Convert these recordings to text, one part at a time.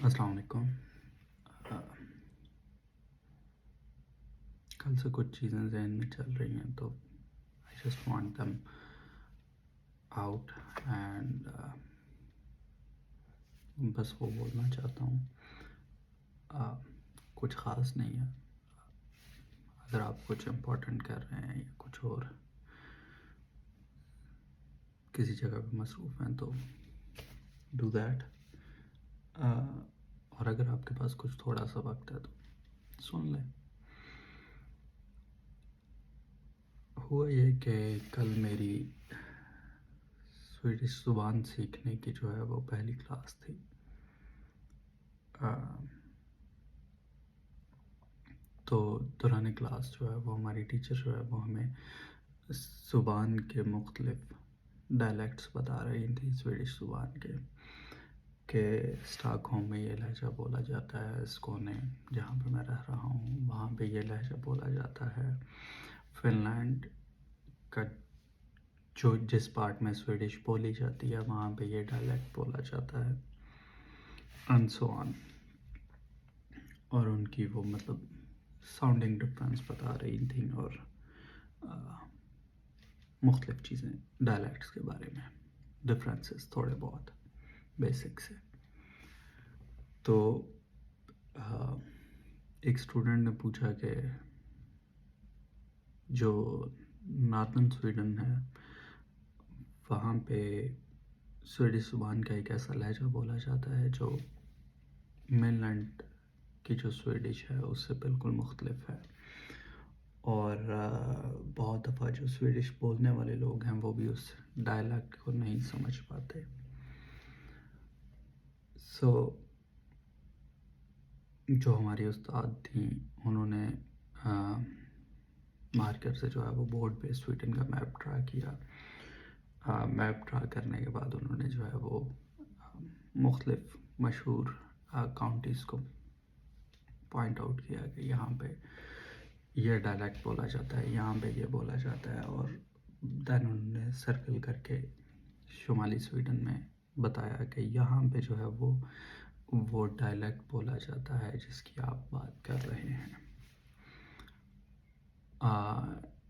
السلام علیکم۔ کل سے کچھ چیزیں ذہن میں چل رہی ہیں تو I just want them out and بس وہ بولنا چاہتا ہوں۔ کچھ خاص نہیں ہے، اگر آپ کچھ امپورٹنٹ کر رہے ہیں یا کچھ اور کسی جگہ پہ مصروف ہیں تو ڈو دیٹ، اور اگر آپ کے پاس کچھ تھوڑا سا وقت ہے تو سن لیں۔ ہوا یہ کہ کل میری سویڈش زبان سیکھنے کی جو ہے وہ پہلی کلاس تھی۔ تو دوران کلاس جو ہے وہ ہماری ٹیچر جو ہے وہ ہمیں زبان کے مختلف ڈائلیکٹس بتا رہی تھی سویڈش زبان کے، کہ اسٹاک ہوم میں یہ لہجہ بولا جاتا ہے، اسکونے جہاں پہ میں رہ رہا ہوں وہاں پہ یہ لہجہ بولا جاتا ہے، فن لینڈ کا جو جس پارٹ میں سویڈش بولی جاتی ہے وہاں پہ یہ ڈائلیکٹ بولا جاتا ہے، اینڈ سو آن۔ اور ان کی وہ مطلب ساؤنڈنگ ڈفرینس بتا رہی تھیں اور مختلف چیزیں ڈائلیکٹس کے بارے میں، ڈفرینسز تھوڑے بہت بیسک سے۔ تو ایک اسٹوڈنٹ نے پوچھا کہ جو نارتھن سویڈن ہے وہاں پہ سویڈش زبان کا ایک ایسا لہجہ بولا جاتا ہے جو مین لینڈ کی جو سویڈش ہے اس سے بالکل مختلف ہے، اور بہت دفعہ جو سویڈش بولنے والے لوگ ہیں وہ بھی اس ڈائلیکٹ کو نہیں سمجھ پاتے۔ سو جو ہماری استاد تھیں انہوں نے مارکر سے جو ہے وہ بورڈ پہ سویڈن کا میپ ڈرا کیا۔ میپ ڈرا کرنے کے بعد انہوں نے جو ہے وہ مختلف مشہور کاؤنٹیز کو پوائنٹ آؤٹ کیا کہ یہاں پہ یہ ڈائلیکٹ بولا جاتا ہے، یہاں پہ یہ بولا جاتا ہے، اور دین انہوں نے سرکل کر کے شمالی سویڈن میں بتایا کہ یہاں پہ جو ہے وہ ڈائلیکٹ بولا جاتا ہے جس کی آپ بات کر رہے ہیں۔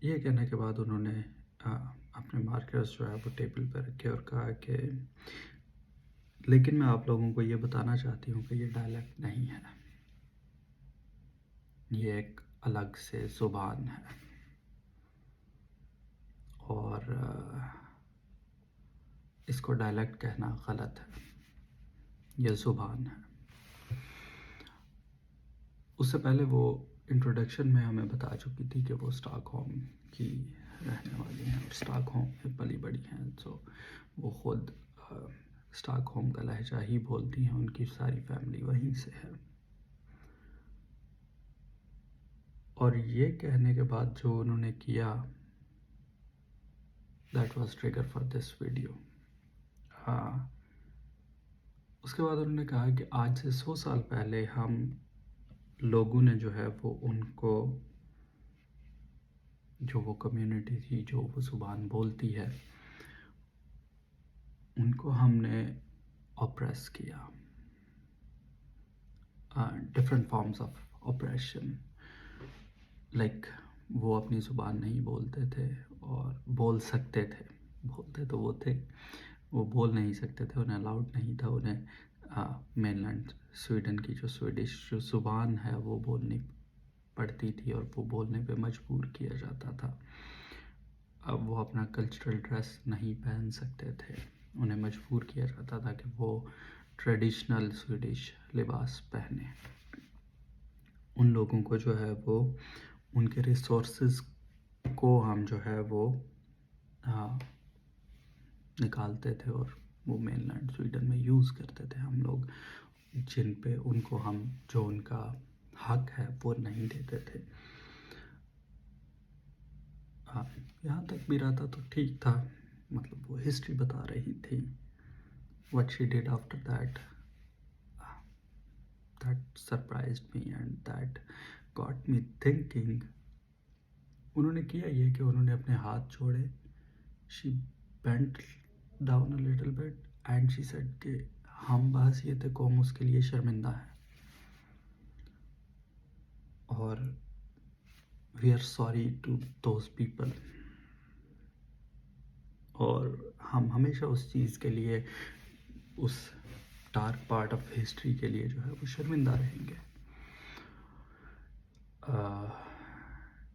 یہ کہنے کے بعد انہوں نے اپنے مارکرز جو ہے وہ ٹیبل پہ رکھے اور کہا کہ لیکن میں آپ لوگوں کو یہ بتانا چاہتی ہوں کہ یہ ڈائلیکٹ نہیں ہے، یہ ایک الگ سے زبان ہے، اور اس کو ڈائلیکٹ کہنا غلط ہے، یہ زبان ہے۔ اس سے پہلے وہ انٹروڈکشن میں ہمیں بتا چکی تھی کہ وہ اسٹاک ہوم کی رہنے والی ہیں، اسٹاک ہوم میں پلی بڑی ہیں، تو وہ خود اسٹاک ہوم کا لہجہ ہی بولتی ہیں، ان کی ساری فیملی وہیں سے ہے۔ اور یہ کہنے کے بعد جو انہوں نے کیا that was trigger for this video. اس کے بعد انہوں نے کہا کہ آج سے 100 سال پہلے ہم لوگوں نے جو ہے وہ ان کو جو وہ کمیونٹی تھی جو وہ زبان بولتی ہے ان کو ہم نے اپریس کیا، different forms of oppression, like وہ اپنی زبان نہیں بولتے تھے اور بول سکتے تھے، بولتے تو وہ تھے، وہ بول نہیں سکتے تھے، انہیں الاؤڈ نہیں تھا انہیں مین لینڈ سویڈن کی جو سویڈش جو زبان ہے وہ بولنی پڑتی تھی اور وہ بولنے پہ مجبور کیا جاتا تھا۔ اب وہ اپنا کلچرل ڈریس نہیں پہن سکتے تھے، انہیں مجبور کیا جاتا تھا کہ وہ ٹریڈیشنل سویڈش لباس پہنے۔ ان لوگوں کو جو ہے وہ ان کے ریسورسز کو ہم جو ہے وہ نکالتے تھے اور وہ مین لینڈ سویڈن میں یوز کرتے تھے ہم لوگ، جن پہ ان کو ہم جو ان کا حق ہے وہ نہیں دیتے تھے۔ یہاں تک بھی رہتا تو ٹھیک تھا، مطلب وہ ہسٹری بتا رہی تھی what she did after that surprised me and that got me thinking۔ انہوں نے کیا یہ کہ انہوں نے اپنے ہاتھ جوڑے، she bent down a little bit and she said کہ ہم بحیثیت قوم اس کے لیے شرمندہ ہیں، اور we are sorry to those people, اور ہم ہمیشہ اس چیز کے لیے، اس ڈارک پارٹ آف ہسٹری کے لیے جو ہے وہ شرمندہ رہیں گے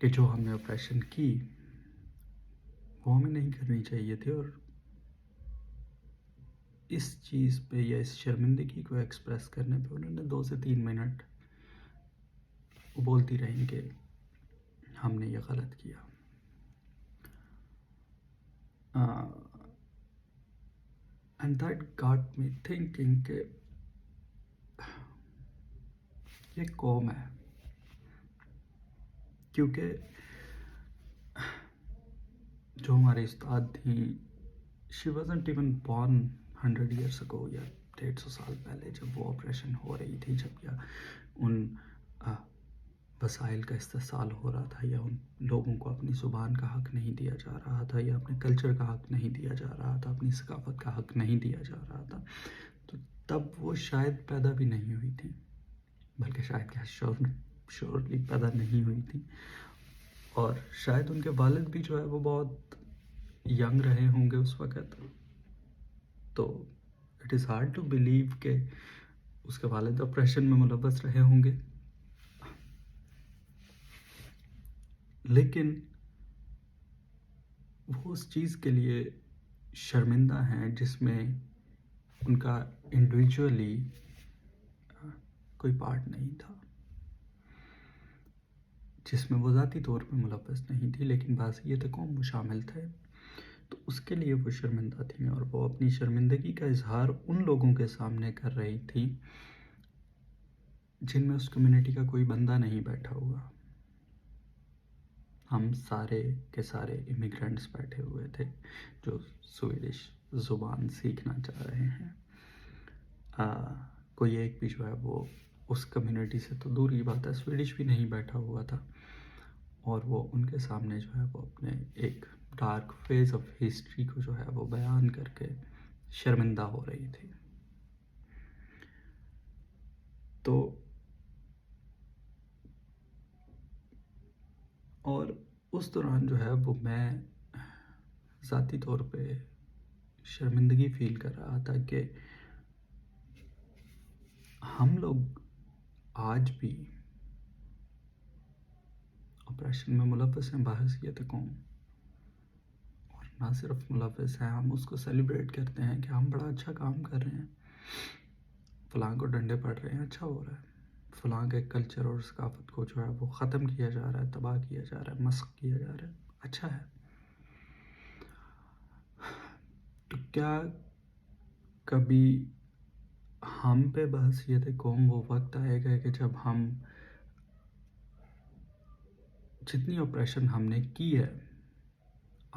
کہ جو ہم نے آپریشن کی وہ ہمیں نہیں کرنی چاہیے تھی، اور اس چیز پہ یا اس شرمندگی کو ایکسپریس کرنے پہ انہوں نے 2 سے 3 منٹ وہ بولتی رہیں کہ ہم نے یہ غلط کیا. And that got me thinking کہ یہ قوم ہے، کیونکہ جو ہمارے استاد تھیں، she wasn't even born 100 years ago یا 150 سال پہلے، جب وہ آپریشن ہو رہی تھی، جب یا ان وسائل کا استحصال ہو رہا تھا، یا ان لوگوں کو اپنی زبان کا حق نہیں دیا جا رہا تھا، یا اپنے کلچر کا حق نہیں دیا جا رہا تھا، اپنی ثقافت کا حق نہیں دیا جا رہا تھا، تو تب وہ شاید پیدا بھی نہیں ہوئی تھی، بلکہ شاید کیا شورلی پیدا نہیں ہوئی تھی، اور شاید ان کے والد بھی جو ہے وہ بہت ینگ رہے ہوں گے اس وقت. تو it is hard to believe کہ اس کے والد آپریشن میں ملوث رہے ہوں گے، لیکن وہ اس چیز کے لیے شرمندہ ہیں جس میں ان کا انڈیویجولی کوئی پارٹ نہیں تھا، جس میں وہ ذاتی طور پہ ملوث نہیں تھی، لیکن بحیثیت قوم وہ شامل تھے. تو اس کے لیے وہ شرمندہ تھیں، اور وہ اپنی شرمندگی کا اظہار ان لوگوں کے سامنے کر رہی تھی جن میں اس کمیونٹی کا کوئی بندہ نہیں بیٹھا ہوا. ہم سارے کے سارے امیگرینٹس بیٹھے ہوئے تھے جو سویڈش زبان سیکھنا چاہ رہے ہیں. کوئی ایک بھی جو ہے وہ اس کمیونٹی سے تو دور کی بات ہے، سویڈش بھی نہیں بیٹھا ہوا تھا، اور وہ ان کے سامنے جو ہے وہ اپنے ایک ڈارک فیز آف ہسٹری کو جو ہے وہ بیان کر کے شرمندہ ہو رہی تھی. تو اور اس دوران جو ہے وہ میں ذاتی طور پہ شرمندگی فیل کر رہا تھا کہ ہم لوگ آج بھی آپریشن میں ملوث ہیں بحیثیت قوم، اور نہ صرف ملوث ہیں، ہم اس کو سیلیبریٹ کرتے ہیں کہ ہم بڑا اچھا کام کر رہے ہیں، فلاں کو ڈنڈے پڑ رہے ہیں، اچھا ہو رہا ہے، فلاں کے کلچر اور ثقافت کو جو ہے وہ ختم کیا جا رہا ہے، تباہ کیا جا رہا ہے، مسخ کیا جا رہا ہے، اچھا ہے. تو کیا کبھی ہم پہ بحیثیت قوم وہ وقت آئے گا کہ جب ہم جتنی آپریشن ہم نے کی ہے،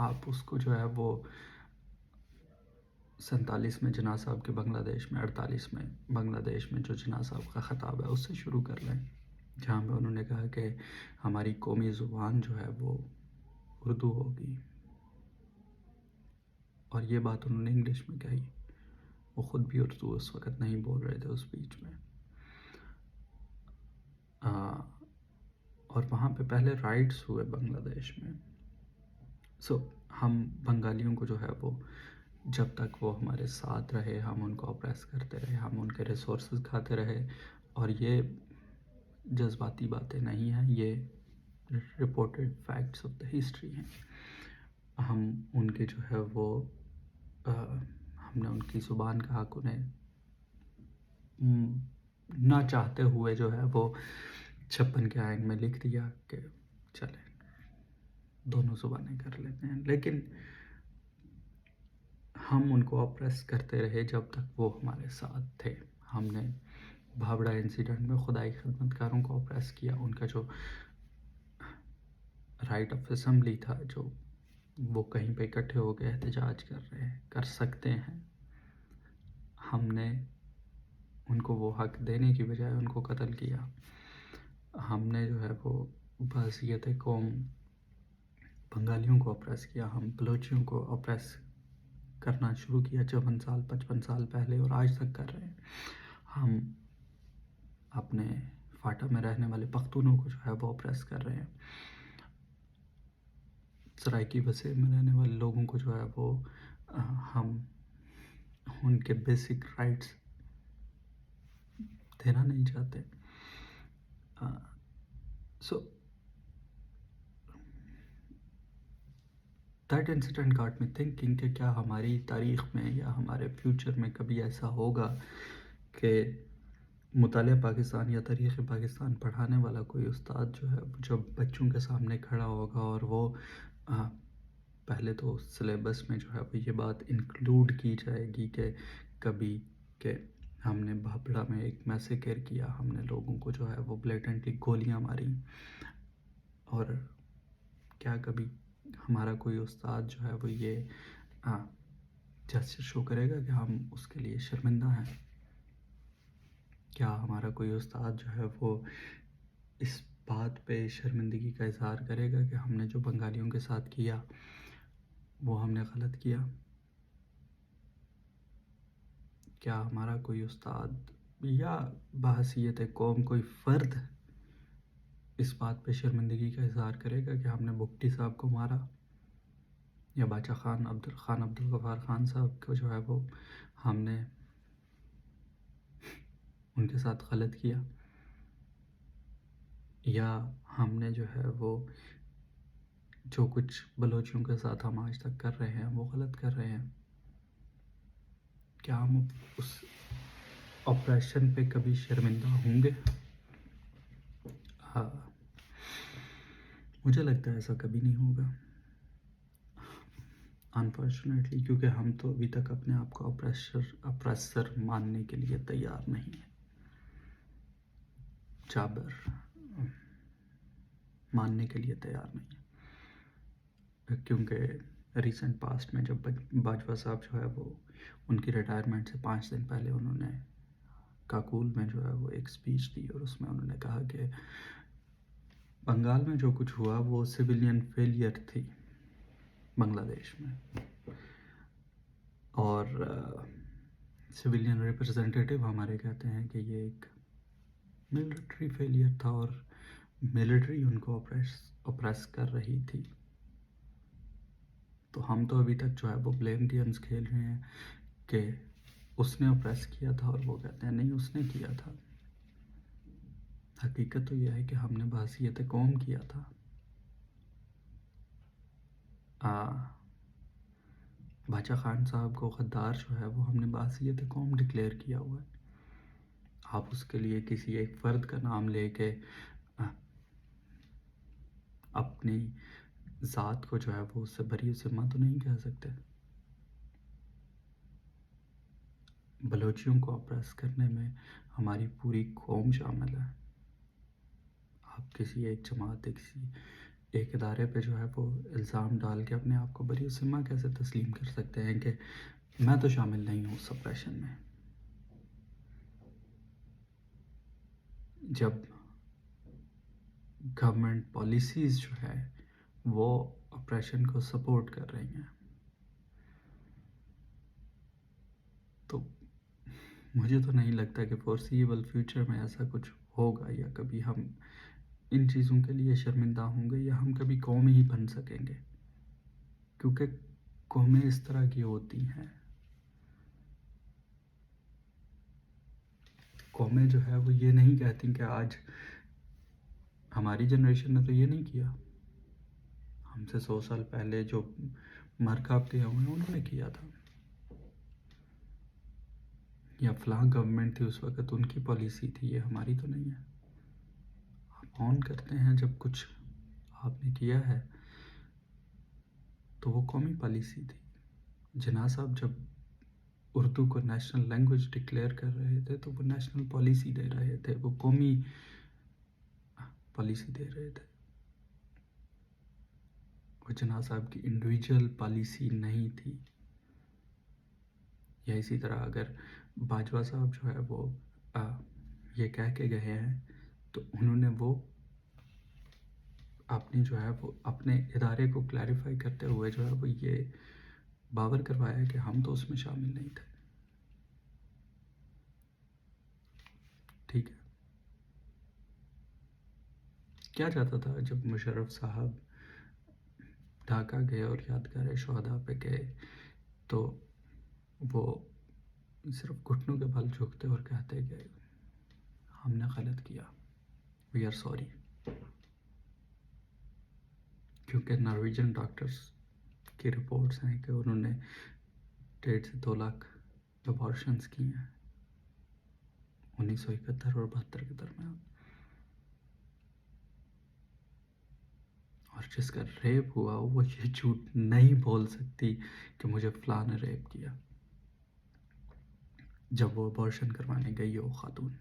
آپ اس کو جو ہے وہ 47 میں جناح صاحب کے بنگلہ دیش میں، 48 میں بنگلہ دیش میں جو جناح صاحب کا خطاب ہے اس سے شروع کر لیں، جہاں پہ انہوں نے کہا کہ ہماری قومی زبان جو ہے وہ اردو ہوگی، اور یہ بات انہوں نے انگلش میں کہی. وہ خود بھی اردو اس وقت نہیں بول رہے تھے اس بیچ میں. اور وہاں پہ پہلے رائٹس ہوئے بنگلہ دیش میں. ہم بنگالیوں کو جو ہے وہ جب تک وہ ہمارے ساتھ رہے، ہم ان کو اپریس کرتے رہے، ہم ان کے ریسورسز کھاتے رہے، اور یہ جذباتی باتیں نہیں ہیں، یہ reported facts of the history ہیں. ہم ان کے جو ہے وہ ہم نے ان کی زبان کا حق انہیں نہ چاہتے ہوئے جو ہے وہ 56 کے آئین میں لکھ دیا کہ چلیں دونوں زبانیں کر لیتے ہیں. لیکن ہم ان کو اپریس کرتے رہے جب تک وہ ہمارے ساتھ تھے. ہم نے بھابڑا انسیڈنٹ میں خدائی خدمتکاروں کو اپریس کیا، ان کا جو رائٹ آف اسمبلی تھا، جو وہ کہیں پہ اکٹھے ہو کے احتجاج کر سکتے ہیں، ہم نے ان کو وہ حق دینے کی بجائے ان کو قتل کیا. ہم نے جو ہے وہ بحیثیت قوم بنگالیوں کو اپریس کیا، ہم بلوچیوں کو اپریس کرنا شروع کیا 54 سال 55 سال پہلے اور آج تک کر رہے ہیں. ہم اپنے فاٹا میں رہنے والے پختونوں کو جو ہے وہ اپریس کر رہے ہیں. سرائکی بسیر میں رہنے والے لوگوں کو جو ہے وہ ہم ان کے بیسک رائٹس دینا نہیں چاہتے. So that incident got me thinking کہ کیا ہماری تاریخ میں یا ہمارے فیوچر میں کبھی ایسا ہوگا کہ مطالعہ پاکستان یا تاریخ پاکستان پڑھانے والا کوئی استاد جو ہے جو بچوں کے سامنے کھڑا ہوگا اور وہ پہلے تو سلیبس میں جو ہے وہ یہ بات انکلوڈ کی جائے گی کہ کبھی کہ ہم نے بھاپڑا میں ایک میسیکر کیا، ہم نے لوگوں کو جو ہے وہ بلیٹنٹلی گولیاں ماری، اور کیا کبھی ہمارا کوئی استاد جو ہے وہ یہ جسٹس شو کرے گا کہ ہم اس کے لیے شرمندہ ہیں؟ کیا ہمارا کوئی استاد جو ہے وہ اس بات پہ شرمندگی کا اظہار کرے گا کہ ہم نے جو بنگالیوں کے ساتھ کیا وہ ہم نے غلط کیا؟ کیا ہمارا کوئی استاد یا بحیثیت قوم کوئی فرد اس بات پہ شرمندگی کا اظہار کرے گا کہ ہم نے بگٹی صاحب کو مارا، یا باچا خان عبدالغفار خان صاحب کو جو ہے وہ ہم نے ان کے ساتھ غلط کیا، یا ہم نے جو ہے وہ جو کچھ بلوچیوں کے ساتھ ہم آج تک کر رہے ہیں وہ غلط کر رہے ہیں؟ کیا ہم اس آپریشن پہ کبھی شرمندہ ہوں گے؟ مجھے لگتا ہے ایسا کبھی نہیں ہوگا، انفارچونیٹلی، کیونکہ ہم تو ابھی تک اپنے آپ کو اپریسر ماننے کے لیے تیار نہیں ہیں، جابر ماننے کے لیے تیار نہیں ہیں. کیونکہ ریسنٹ پاسٹ میں جب باجوہ صاحب جو ہے وہ ان کی ریٹائرمنٹ سے 5 دن پہلے انہوں نے کاکول میں جو ہے وہ ایک سپیچ دی، اور اس میں انہوں نے کہا کہ بنگال میں جو کچھ ہوا وہ سویلین فیلئر تھی بنگلہ دیش میں، اور سویلین ریپرزنٹیٹیو ہمارے کہتے ہیں کہ یہ ایک ملٹری فیلئر تھا اور ملٹری ان کو اپریس کر رہی تھی. تو ہم تو ابھی تک جو ہے وہ بلیم گیمز کھیل رہے ہیں کہ اس نے اپریس کیا تھا، اور وہ کہتے ہیں نہیں اس نے کیا تھا. حقیقت تو یہ ہے کہ ہم نے بحیثیت قوم کیا تھا. باچا خان صاحب کو غدار جو ہے وہ ہم نے بحیثیت قوم ڈکلیئر کیا ہوا ہے. آپ اس کے لیے کسی ایک فرد کا نام لے کے اپنی ذات کو جو ہے وہ اس سے بری ذمہ تو نہیں کہہ سکتے. بلوچیوں کو اپریس کرنے میں ہماری پوری قوم شامل ہے. آپ کسی ایک جماعت کسی ایک ادارے پہ جو ہے وہ الزام ڈال کے اپنے آپ کو بری ذمہ کیسے تسلیم کر سکتے ہیں کہ میں تو شامل نہیں ہوں اس آپریشن میں؟ جب گورنمنٹ پالیسیز جو ہے وہ آپریشن کو سپورٹ کر رہی ہیں، تو مجھے تو نہیں لگتا کہ فورسیبل فیوچر میں ایسا کچھ ہوگا، یا کبھی ہم ان چیزوں کے لیے شرمندہ ہوں گے، یا ہم کبھی قوم ہی بن سکیں گے. کیونکہ قومیں اس طرح کی ہوتی ہیں، قومیں جو ہے وہ یہ نہیں کہتی کہ آج ہماری جنریشن نے تو یہ نہیں کیا، ہم سے 100 سال پہلے جو مرکب گئے ہوئے ہیں انہوں نے کیا تھا، یا فلاں گورنمنٹ تھی اس وقت ان کی پالیسی تھی، یہ ہماری تو نہیں ہے. آپ آن کرتے ہیں جب کچھ آپ نے کیا ہے تو وہ قومی پالیسی تھی. جناح صاحب جب اردو کو نیشنل لینگویج ڈکلیئر کر رہے تھے تو وہ نیشنل پالیسی دے رہے تھے، وہ قومی پالیسی دے رہے تھے. وہ جناح صاحب کی انڈیویجول پالیسی نہیں تھی. یا اسی طرح اگر باجوہ صاحب جو ہے وہ یہ کہہ کے گئے ہیں تو انہوں نے وہ اپنی جو ہے وہ اپنے ادارے کو کلیریفائی کرتے ہوئے جو ہے وہ یہ باور کروایا کہ ہم تو اس میں شامل نہیں تھے. ٹھیک ہے. کیا چاہتا تھا جب مشرف صاحب ڈھاکہ گئے اور یادگار شہداء پہ گئے تو وہ صرف گھٹنوں کے بل جھکتے اور کہتے کہ ہم نے غلط کیا, وی آر سوری. کیونکہ نارویجن ڈاکٹرز کی رپورٹس ہیں کہ انہوں نے 1.5 سے 2 لاکھ ابارشنس کی ہیں 1971 اور 72 کے درمیان. اور جس کا ریپ ہوا وہ یہ جھوٹ نہیں بول سکتی کہ مجھے فلاں نے ریپ کیا جب وہ ابارشن کروانے گئی ہو خاتون.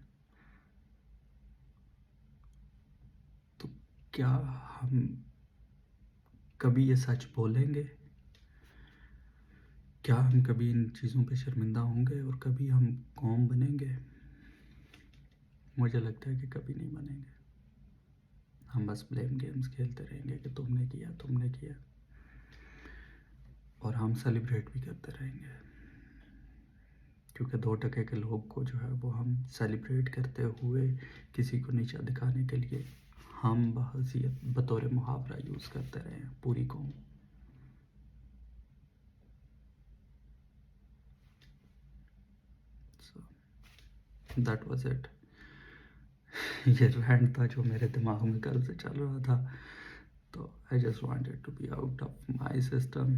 تو کیا ہم کبھی یہ سچ بولیں گے؟ کیا ہم کبھی ان چیزوں پہ شرمندہ ہوں گے اور کبھی ہم قوم بنیں گے؟ مجھے لگتا ہے کہ کبھی نہیں بنیں گے. ہم بس بلیم گیمز کھیلتے رہیں گے کہ تم نے کیا اور ہم سیلیبریٹ بھی کرتے رہیں گے کیونکہ 2 کے لوگ کو جو ہے وہ ہم سیلیبریٹ کرتے ہوئے کسی کو نیچا دکھانے کے لیے ہم بحیثیت بطور محاورہ یوز کرتے رہے ہیں پوری قوم. So that was it. یہ رینٹ تھا جو میرے دماغ میں کل سے چل رہا تھا, تو I just wanted to be out of my system.